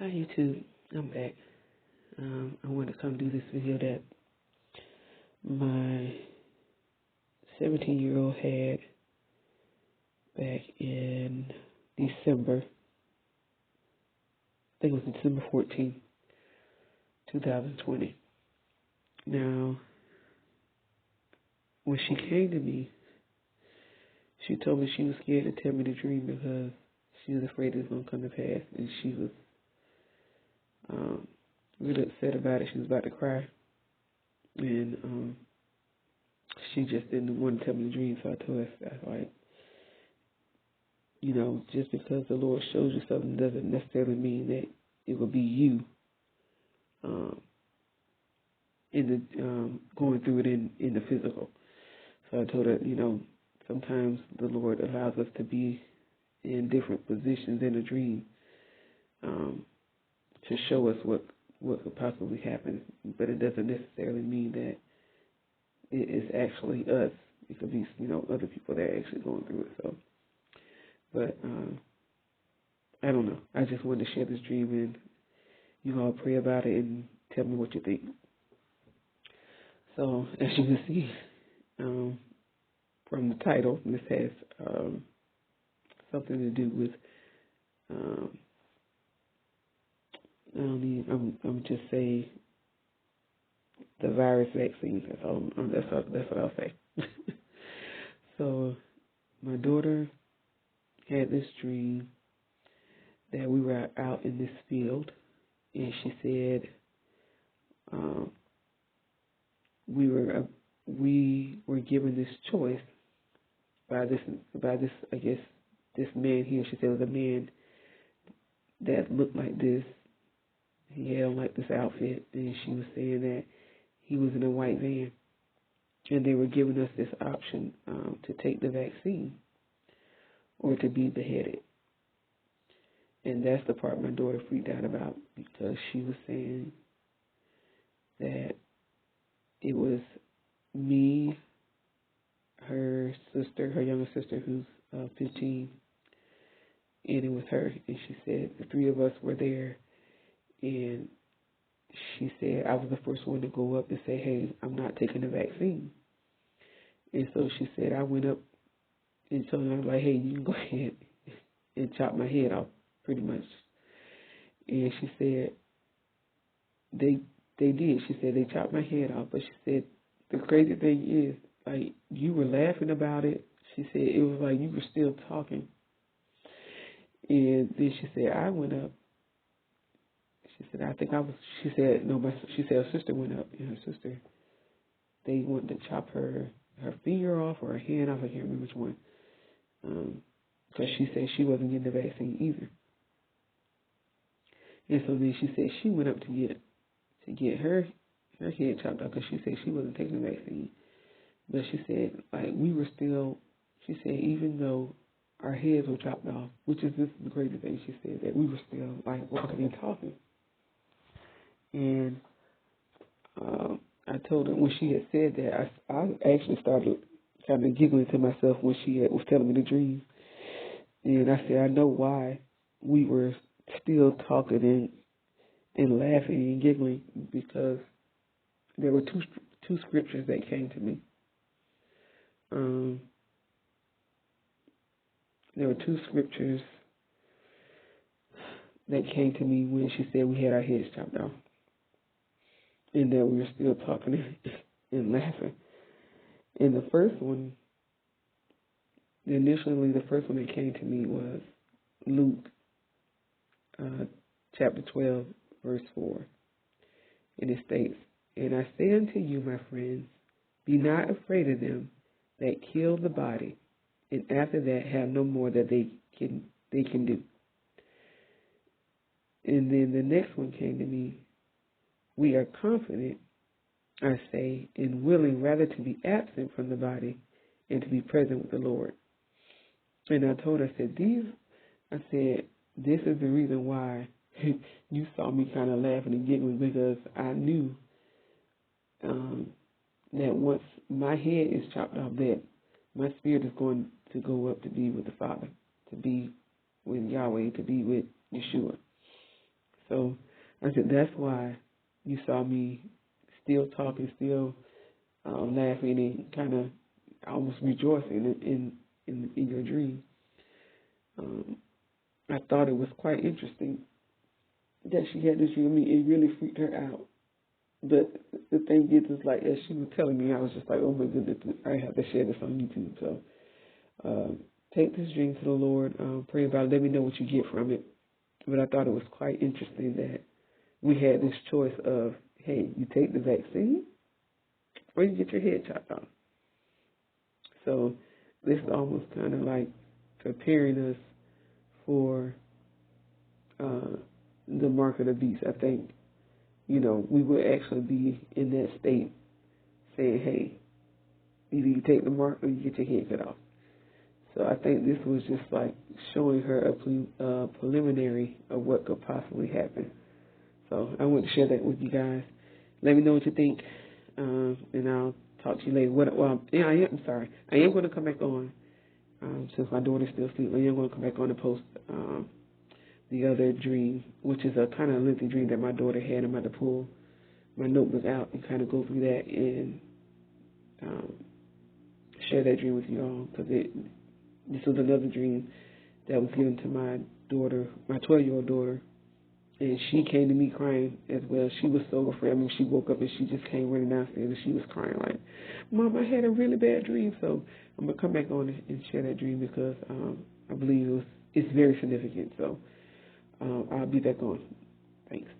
Hi YouTube, I'm back. I wanted to come do this video that my 17-year-old had back in December. I think it was December 14th, 2020. Now, when she came to me, she told me she was scared to tell me the dream because she was afraid it was going to come to pass, and she was really upset about it. She was about to cry, and she just didn't want to tell me the dream. So I told her, I was like, just because the Lord shows you something doesn't necessarily mean that it will be you going through it in the physical. So I told her, sometimes the Lord allows us to be in different positions in a dream to show us what could possibly happen, but it doesn't necessarily mean that it is actually us. It could be, other people that are actually going through it. So, but I don't know. I just wanted to share this dream, and you all pray about it and tell me what you think. So, as you can see from the title, this has something to do with I'm just say the virus vaccine. That's all. That's what I'll say. So my daughter had this dream that we were out in this field, and she said we were given this choice by this I guess this man here. She said it was a man that looked like this. He had on like this outfit, and she was saying that he was in a white van, and they were giving us this option to take the vaccine or to be beheaded. And that's the part my daughter freaked out about, because she was saying that it was me, her sister, her younger sister, who's 15, and it was her. And she said the three of us were there, and she said I was the first one to go up and say, hey, I'm not taking the vaccine. And so she said I went up and told her, like, hey, you can go ahead and chop my head off, pretty much. And she said they did. She said they chopped my head off, but she said the crazy thing is, like, you were laughing about it. She said it was like you were still talking. And then she said I went up. She said I think I was. She said no. She said her sister went up, and her sister, they wanted to chop her finger off or her hand off. I can't remember which one. Because she said she wasn't getting the vaccine either. And so then she said she went up to get her head chopped off because she said she wasn't taking the vaccine. But she said, like, we were still, she said, even though our heads were chopped off, this is the crazy thing, she said, that we were still, like, walking and talking. And I told her when she had said that, I actually started kind of giggling to myself when she was telling me the dream. And I said, I know why we were still talking and laughing and giggling, because there were two scriptures that came to me. There were two scriptures that came to me when she said we had our heads chopped off, and that we were still talking and laughing. And the first one, initially the first one that came to me was Luke chapter 12, verse 4. And it states, and I say unto you, my friends, be not afraid of them that kill the body, and after that have no more that they can do. And then the next one came to me, we are confident, I say, and willing rather to be absent from the body and to be present with the Lord. And I told her, I said, this is the reason why you saw me kind of laughing and giggling, because I knew that once my head is chopped off, that my spirit is going to go up to be with the Father, to be with Yahweh, to be with Yeshua. So I said, that's why you saw me still talking, still laughing, and kind of almost rejoicing in your dream. I thought it was quite interesting that she had this dream. I mean, it really freaked her out. But the thing is like, as she was telling me, I was just like, oh my goodness, I have to share this on YouTube. So take this dream to the Lord, pray about it, let me know what you get from it. But I thought it was quite interesting that we had this choice of, hey, you take the vaccine or you get your head chopped off. So this is almost kind of like preparing us for the mark of the beast. I think, we will actually be in that state saying, hey, either you take the mark or you get your head cut off. So I think this was just like showing her a preliminary of what could possibly happen. So I want to share that with you guys. Let me know what you think, and I'll talk to you later. I'm sorry. I am going to come back on, since my daughter's still asleep. I am going to come back on and post the other dream, which is a kind of lengthy dream that my daughter had. I'm about to pull my notebook out and kind of go through that and share that dream with you all, because this was another dream that was given to my daughter, my 12-year-old daughter, and she came to me crying as well. She was so afraid. I mean, she woke up and she just came running downstairs and she was crying like, Mom, I had a really bad dream. So I'm going to come back on and share that dream because I believe it's very significant. So I'll be back on. Thanks.